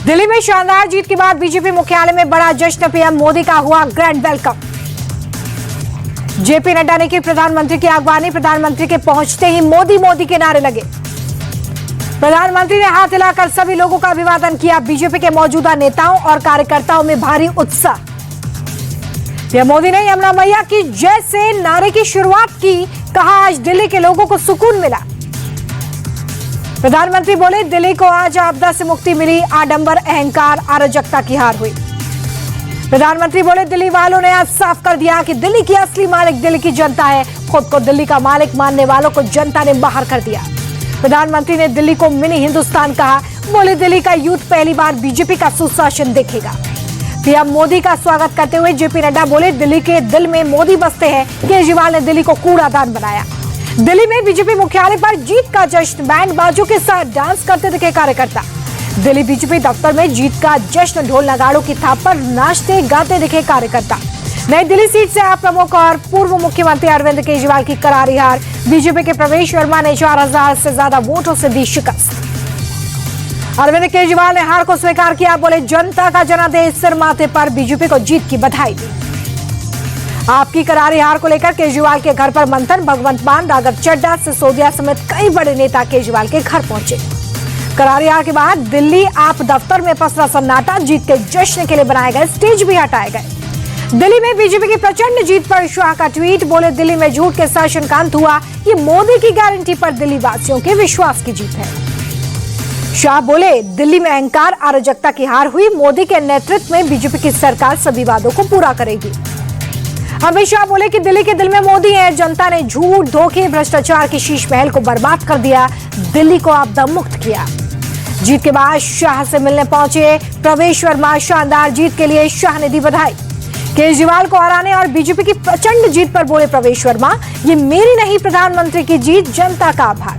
दिल्ली में शानदार जीत के बाद बीजेपी मुख्यालय में बड़ा जश्न, पीएम मोदी का हुआ ग्रैंड वेलकम। जेपी नड्डा ने की प्रधानमंत्री की अगवानी, प्रधानमंत्री के पहुंचते ही मोदी मोदी के नारे लगे। प्रधानमंत्री ने हाथ हिलाकर सभी लोगों का अभिवादन किया। बीजेपी के मौजूदा नेताओं और कार्यकर्ताओं में भारी उत्साह। पीएम मोदी ने यमुना मैया की जय से नारे की शुरुआत की, कहा आज दिल्ली के लोगों को सुकून मिला। प्रधानमंत्री बोले दिल्ली को आज आपदा से मुक्ति मिली, आडंबर अहंकार अराजकता की हार हुई। प्रधानमंत्री बोले दिल्ली वालों ने आज साफ कर दिया कि दिल्ली की असली मालिक दिल्ली की जनता है। खुद को दिल्ली का मालिक मानने वालों को जनता ने बाहर कर दिया। प्रधानमंत्री ने दिल्ली को मिनी हिंदुस्तान कहा, बोले दिल्ली का यूथ पहली बार बीजेपी का सुशासन देखेगा। पीएम मोदी का स्वागत करते हुए जेपी नड्डा बोले दिल्ली के दिल में मोदी बसते हैं। केजरीवाल ने दिल्ली को कूड़ादान बनाया। दिल्ली में बीजेपी मुख्यालय पर जीत का जश्न, बैंड बाजों के साथ डांस करते दिखे कार्यकर्ता। दिल्ली बीजेपी दफ्तर में जीत का जश्न, ढोल नगाड़ों की थाप पर नाचते गाते दिखे कार्यकर्ता। नई दिल्ली सीट से आप प्रमुख और पूर्व मुख्यमंत्री अरविंद केजरीवाल की करारी हार। बीजेपी के प्रवेश वर्मा ने 4000 से ज्यादा वोटों से दी शिकस्त। अरविंद केजरीवाल ने हार को स्वीकार किया, बोले जनता का जनादेश सिर माथे पर, बीजेपी को जीत की बधाई दी। आपकी करारी हार को लेकर केजरीवाल के घर पर मंथन, भगवंत मान, राघव चड्ढा, सिसोदिया समेत कई बड़े नेता केजरीवाल के घर पहुंचे। करारी हार के बाद दिल्ली आप दफ्तर में पसरा सन्नाटा। जीत के जश्न के लिए बनाए गए स्टेज भी हटाए गए। दिल्ली में बीजेपी की प्रचंड जीत पर शाह का ट्वीट, बोले दिल्ली में झूठ के शासन का अंत हुआ, ये मोदी की गारंटी पर दिल्ली वासियों के विश्वास की जीत है। शाह बोले दिल्ली में अहंकार अराजकता की हार हुई, मोदी के नेतृत्व में बीजेपी की सरकार सभी वादों को पूरा करेगी। अमित शाह बोले कि दिल्ली के दिल में मोदी है, जनता ने झूठ, धोखे, भ्रष्टाचार की शीश महल को बर्बाद कर दिया, दिल्ली को आपदा मुक्त किया। जीत के बाद शाह से मिलने पहुंचे प्रवेश वर्मा, शानदार जीत के लिए शाह ने दी बधाई। केजरीवाल को हराने और बीजेपी की प्रचंड जीत पर बोले प्रवेश वर्मा, ये मेरी नहीं प्रधानमंत्री की जीत, जनता का आभार।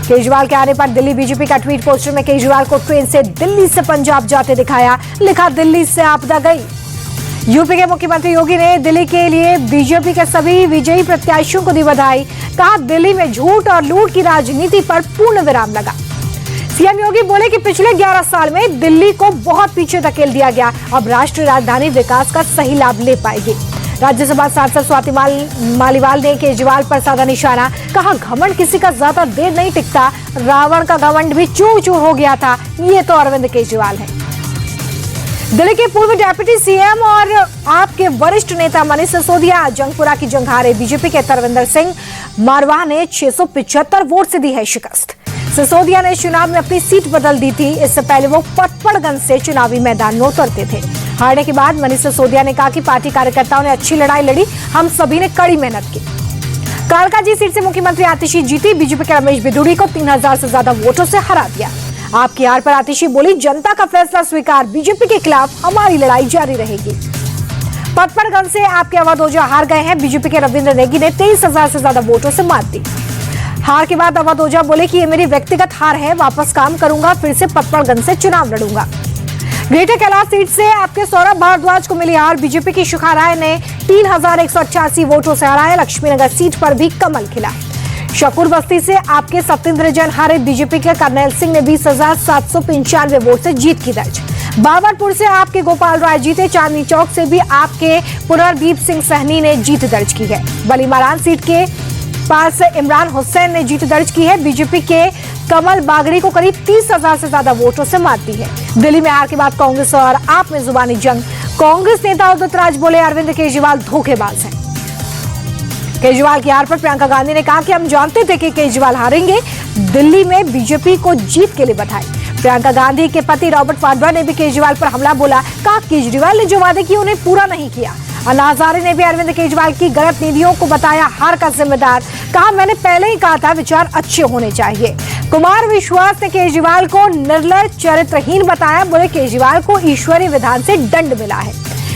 केजरीवाल के आने पर दिल्ली बीजेपी का ट्वीट पोस्टर में केजरीवाल को ट्रेन से दिल्ली से पंजाब जाते दिखाया, लिखा दिल्ली से आपदा गई। यूपी के मुख्यमंत्री योगी ने दिल्ली के लिए बीजेपी के सभी विजयी प्रत्याशियों को दी बधाई, कहा दिल्ली में झूठ और लूट की राजनीति पर पूर्ण विराम लगा। सीएम योगी बोले कि पिछले 11 साल में दिल्ली को बहुत पीछे धकेल दिया गया, अब राष्ट्रीय राजधानी विकास का सही लाभ ले पाएगी। राज्यसभा सांसद स्वाति मालीवाल ने केजरीवाल पर साधा निशाना, कहा घमंड किसी का ज्यादा देर नहीं टिकता, रावण का घमंड भी चूर चूर हो गया था, ये तो अरविंद केजरीवाल है। दिल्ली के पूर्व डिप्टी सीएम और आपके वरिष्ठ नेता मनीष सिसोदिया जंगपुरा की जंघारे। बीजेपी के तरविंदर सिंह मारवाह ने 675 वोट से दी है शिकस्त। सिसोदिया ने चुनाव में अपनी सीट बदल दी थी, इससे पहले वो पटपड़गंज से चुनावी मैदान में उतरते थे। हारने के बाद मनीष सिसोदिया ने कहा कि पार्टी कार्यकर्ताओं ने अच्छी लड़ाई लड़ी, हम सभी ने कड़ी मेहनत की। कालकाजी सीट से मुख्यमंत्री आतिशी जीती। बीजेपी के रमेश बिधूड़ी को 3000 से ज्यादा वोटों से हरा दिया। आपकी हार पर आतिशी बोली जनता का फैसला स्वीकार, बीजेपी के खिलाफ हमारी लड़ाई जारी रहेगी। पटपड़गंज से आपके अवध ओझा हार गए हैं। बीजेपी के रविंद्र नेगी ने 23,000 से ज्यादा वोटों से मात दी। हार के बाद अवध ओझा बोले कि ये मेरी व्यक्तिगत हार है, वापस काम करूंगा, फिर से पटपड़गंज से चुनाव लड़ूंगा। ग्रेटर कैलाश सीट से आपके सौरभ भारद्वाज को मिली हार। बीजेपी की शिखा राय ने 3188 वोटों से हराया। लक्ष्मीनगर सीट पर भी कमल खिला। शकूर बस्ती से आपके सत्येंद्र जैन हारे। बीजेपी के कर्नैल सिंह ने 20,795 वोट से जीत की दर्ज। बाबरपुर से आपके गोपाल राय जीते। चांदनी चौक से भी आपके पुनर्दीप सिंह सहनी ने जीत दर्ज की है। बलीमारान सीट के पास इमरान हुसैन ने जीत दर्ज की है। बीजेपी के कमल बागड़ी को करीब 30,000 से ज्यादा वोटों से मात दी है। दिल्ली में हार के बाद कांग्रेस और आप में जुबानी जंग। कांग्रेस नेता उदित राज बोले अरविंद केजरीवाल धोखेबाज हैं। केजरीवाल की हार पर प्रियंका गांधी ने कहा कि हम जानते थे कि केजरीवाल हारेंगे, दिल्ली में बीजेपी को जीत के लिए बधाई। प्रियंका गांधी के पति रॉबर्ट वाड्रा ने भी केजरीवाल पर हमला बोला, कहा केजरीवाल ने जो वादे किए उन्हें पूरा नहीं किया। अन्ना हजारे ने भी अरविंद केजरीवाल की गलत नीतियों को बताया हार का जिम्मेदार, कहा मैंने पहले ही कहा था विचार अच्छे होने चाहिए। कुमार विश्वास ने केजरीवाल को निर्लज चरित्रहीन बताया, बोले केजरीवाल को ईश्वरीय विधान से दंड मिला है।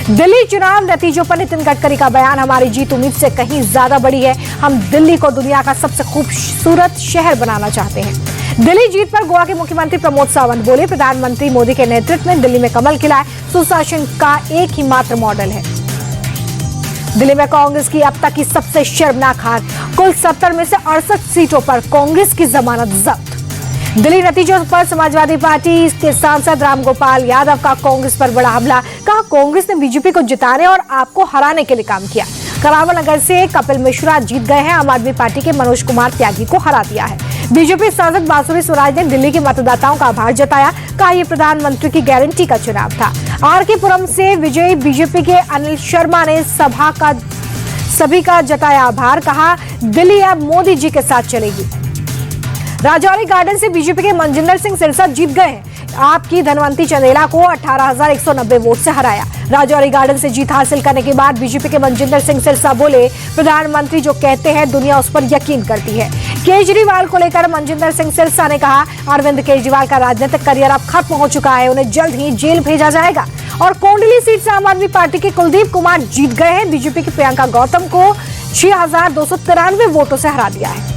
दिल्ली चुनाव नतीजों पर नितिन गडकरी का बयान, हमारी जीत उम्मीद से कहीं ज्यादा बड़ी है, हम दिल्ली को दुनिया का सबसे खूबसूरत शहर बनाना चाहते हैं। दिल्ली जीत पर गोवा के मुख्यमंत्री प्रमोद सावंत बोले प्रधानमंत्री मोदी के नेतृत्व में दिल्ली में कमल खिला है, सुशासन का एक ही मात्र मॉडल है। दिल्ली में कांग्रेस की अब तक की सबसे शर्मनाक हार, कुल 70 में से 68 सीटों पर कांग्रेस की जमानत जब्त। दिल्ली नतीजों पर समाजवादी पार्टी के सांसद रामगोपाल यादव का कांग्रेस पर बड़ा हमला। कहा, कांग्रेस ने बीजेपी को जिताने और आपको हराने के लिए काम किया। करावल नगर से कपिल मिश्रा जीत गए हैं। आम आदमी पार्टी के मनोज कुमार त्यागी को हरा दिया है। बीजेपी सांसद बांसुरी स्वराज ने दिल्ली के मतदाताओं का आभार जताया। कहा, यह प्रधानमंत्री की गारंटी का चुनाव था। आर.के. पुरम से विजयी बीजेपी के अनिल शर्मा ने सभी का जताया आभार। कहा, दिल्ली अब मोदी जी के साथ चलेगी। राजौरी गार्डन से बीजेपी के मनजिंदर सिंह सिरसा जीत गए हैं। आपकी धनवंती चंदेला को 18,190 वोट से हराया। राजौरी गार्डन से जीत हासिल करने के बाद बीजेपी के मनजिंदर सिंह सिरसा बोले, प्रधानमंत्री जो कहते हैं दुनिया उस पर यकीन करती है। केजरीवाल को लेकर मनजिंदर सिंह सिरसा ने कहा, अरविंद केजरीवाल का राजनीतिक करियर अब खत्म हो चुका है, उन्हें जल्द ही जेल भेजा जाएगा। और कोंडली सीट से आम आदमी पार्टी के कुलदीप कुमार जीत गए हैं। बीजेपी की प्रियंका गौतम को 6,293 वोटों से हरा दिया है।